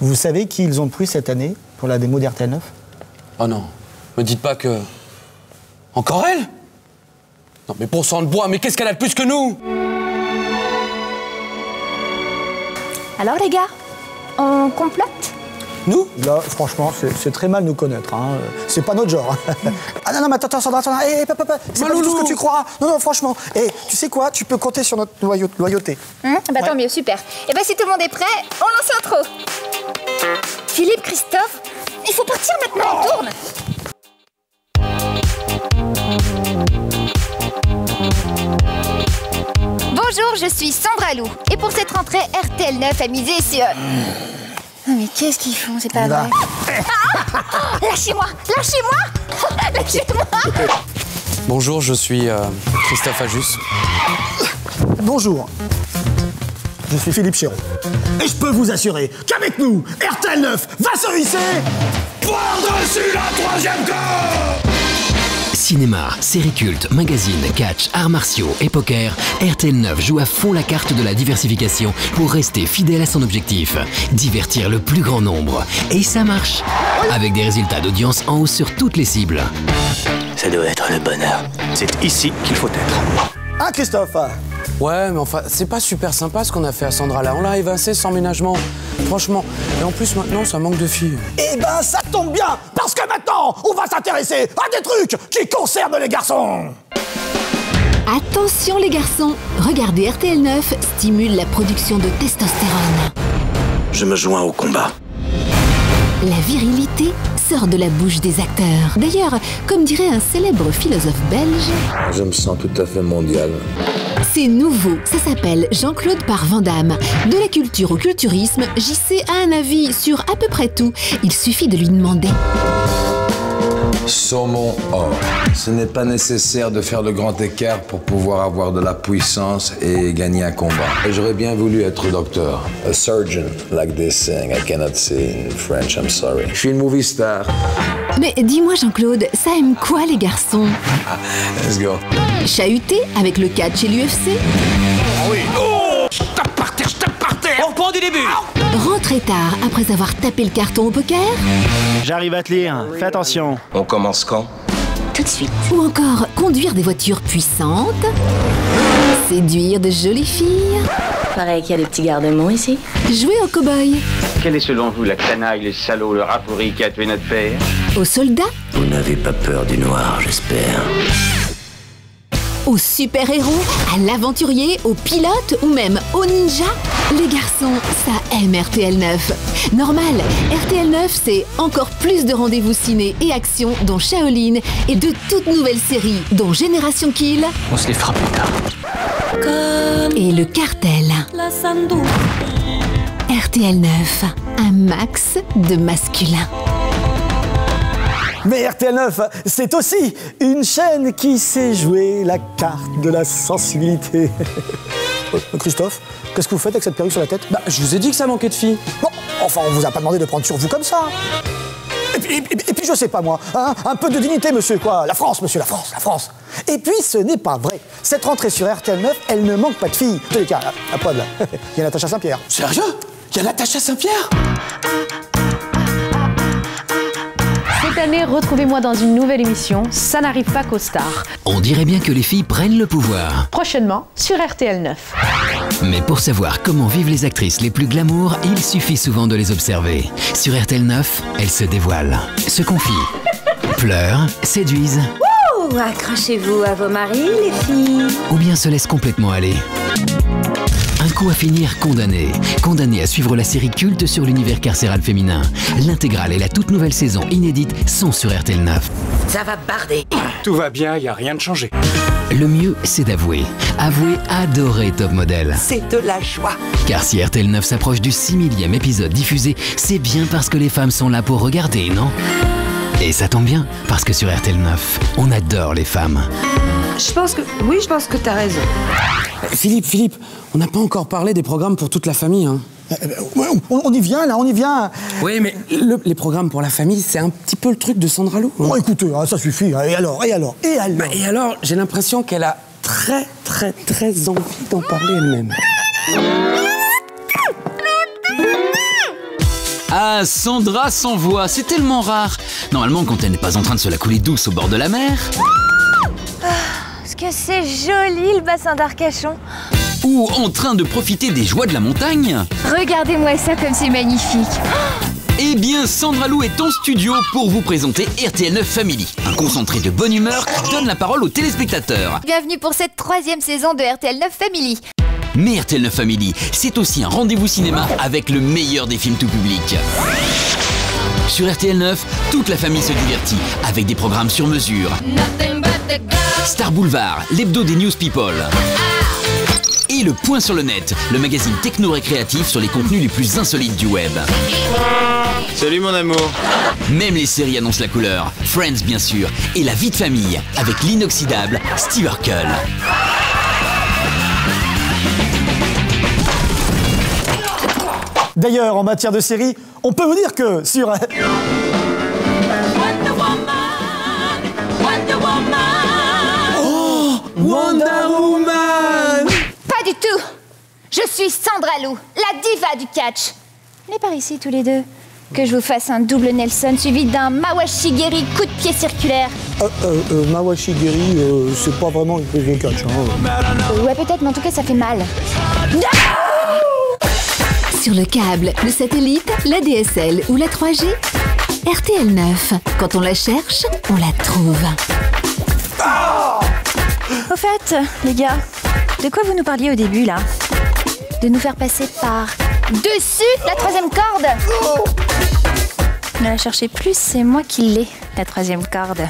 Vous savez qui ils ont pris cette année pour la démo d'RTL 9? Oh non, me dites pas que... Encore elle? Non mais bon sang de bois, mais qu'est-ce qu'elle a de plus que nous? Alors les gars, on complote? Nous? Là, franchement, c'est très mal nous connaître. Hein. C'est pas notre genre. Ah non, mais attends, Sandra, hé, papa, c'est pas du tout ce que tu crois. Non, franchement. Et tu sais quoi? Tu peux compter sur notre loyauté. Bah tant mieux, super. Et bah si tout le monde est prêt, on lance l'intro. Philippe, Christophe, il faut partir maintenant, on tourne. Bonjour, je suis Sandra Lou. Et pour cette rentrée, RTL 9 a misé sur... Non mais qu'est-ce qu'ils font? C'est pas vrai. Lâchez-moi! Bonjour, je suis Christophe Ajus. Bonjour. Je suis Philippe Chéron. Et je peux vous assurer qu'avec nous, RTL 9 va se hisser par-dessus la troisième corde. Cinéma, séries cultes, magazines, catch, arts martiaux et poker, RTL 9 joue à fond la carte de la diversification pour rester fidèle à son objectif, divertir le plus grand nombre. Et ça marche, avec des résultats d'audience en hausse sur toutes les cibles. Ça doit être le bonheur. C'est ici qu'il faut être. Hein, Christophe? Ouais, mais enfin, c'est pas super sympa ce qu'on a fait à Sandra là. On l'a évincée sans ménagement. Franchement. Et en plus, maintenant, ça manque de filles. Eh ben, ça tombe bien, parce que maintenant, on va s'intéresser à des trucs qui concernent les garçons. Attention les garçons, regarder RTL 9 stimule la production de testostérone. Je me joins au combat. La virilité sort de la bouche des acteurs. D'ailleurs, comme dirait un célèbre philosophe belge... Je me sens tout à fait mondial. C'est nouveau, ça s'appelle Jean-Claude par Van Damme. De la culture au culturisme, JC a un avis sur à peu près tout. Il suffit de lui demander. Saumon or. Ce n'est pas nécessaire de faire le grand écart pour pouvoir avoir de la puissance et gagner un combat. Et j'aurais bien voulu être docteur. A surgeon, like this saying. I cannot say in French, I'm sorry. Je suis une movie star. Mais dis-moi Jean-Claude, ça aime quoi les garçons? Let's go. Chahuter avec le catch et l'UFC? Oh oui. Oh, je tape par terre. On reprend du début. Rentrer tard après avoir tapé le carton au poker? J'arrive à te lire, fais attention. On commence quand? Tout de suite. Ou encore conduire des voitures puissantes? Séduire de jolies filles? Pareil qu'il y a des petits garde-mons ici. Jouer au cow-boy? Quelle est selon vous la canaille, le salaud, le rat pourri qui a tué notre père? Aux soldats? Vous n'avez pas peur du noir, j'espère. Aux super-héros, à l'aventurier, aux pilotes ou même aux ninjas? Les garçons, ça aime RTL 9. Normal, RTL 9, c'est encore plus de rendez-vous ciné et action, dont Shaolin, et de toutes nouvelles séries, dont Génération Kill. On se les fera plus tard. Et le cartel. RTL 9, un max de masculin. Mais RTL 9, c'est aussi une chaîne qui sait jouer la carte de la sensibilité. Christophe, qu'est-ce que vous faites avec cette perruque sur la tête? Bah, je vous ai dit que ça manquait de filles. Bon, enfin, on vous a pas demandé de prendre sur vous comme ça. Et puis je sais pas moi, hein, un peu de dignité, monsieur, quoi. La France, monsieur, la France. Et puis, ce n'est pas vrai. Cette rentrée sur RTL 9, elle ne manque pas de filles. En tous les cas, à Poil, là, il y a Natacha Saint-Pierre. Sérieux? Il y a Natacha Saint-Pierre? Cette année, retrouvez-moi dans une nouvelle émission, Ça n'arrive pas qu'aux stars. On dirait bien que les filles prennent le pouvoir. Prochainement, sur RTL 9. Mais pour savoir comment vivent les actrices les plus glamour, il suffit souvent de les observer. Sur RTL 9, elles se dévoilent, se confient, pleurent, séduisent. Ouh, accrochez-vous à vos maris, les filles. Ou bien se laissent complètement aller. Un coup à finir condamné. Condamné à suivre la série culte sur l'univers carcéral féminin. L'intégrale et la toute nouvelle saison inédite sont sur RTL 9. Ça va barder. Tout va bien, y a rien de changé. Le mieux, c'est d'avouer. Avouer adorer Top Model. C'est de la joie. Car si RTL 9 s'approche du 6000e épisode diffusé, c'est bien parce que les femmes sont là pour regarder, non? Et ça tombe bien, parce que sur RTL 9, on adore les femmes. Je pense que t'as raison. Philippe, on n'a pas encore parlé des programmes pour toute la famille, hein. On y vient, là, on y vient. Oui, mais les programmes pour la famille, c'est un petit peu le truc de Sandra Lou. Bon, écoutez, hein, ça suffit. Et alors Et alors, j'ai l'impression qu'elle a très envie d'en parler elle-même. Ah, Sandra sans voix, c'est tellement rare. Normalement, quand elle n'est pas en train de se la couler douce au bord de la mer. Est-ce que c'est joli le bassin d'Arcachon? Ou en train de profiter des joies de la montagne. Regardez-moi ça comme c'est magnifique. Eh bien, Sandra Lou est en studio pour vous présenter RTL9 Family, un concentré de bonne humeur qui donne la parole aux téléspectateurs. Bienvenue pour cette 3e saison de RTL9 Family. Mais RTL9 Family, c'est aussi un rendez-vous cinéma avec le meilleur des films tout public. Sur RTL9, toute la famille se divertit avec des programmes sur mesure. Star Boulevard, l'hebdo des News People. Et le Point sur le net, le magazine techno-récréatif sur les contenus les plus insolites du web. Salut mon amour. Même les séries annoncent la couleur. Friends bien sûr, et La vie de famille avec l'inoxydable Steve Urkel. D'ailleurs, en matière de série, on peut vous dire que sur... Oh, Wonder Woman! Pas du tout. Je suis Sandra Lou, la diva du catch. Venez par ici tous les deux. Que je vous fasse un double Nelson suivi d'un Mawashigiri coup de pied circulaire. Mawashigiri, c'est pas vraiment une prise de catch. Hein. Ouais, peut-être, mais en tout cas, ça fait mal. Sur le câble, le satellite, la DSL ou la 3G, RTL9. Quand on la cherche, on la trouve. Au fait, les gars, de quoi vous nous parliez au début, là? De nous faire passer par dessus la 3e corde? Ne la cherchez plus, c'est moi qui l'ai, la 3e corde.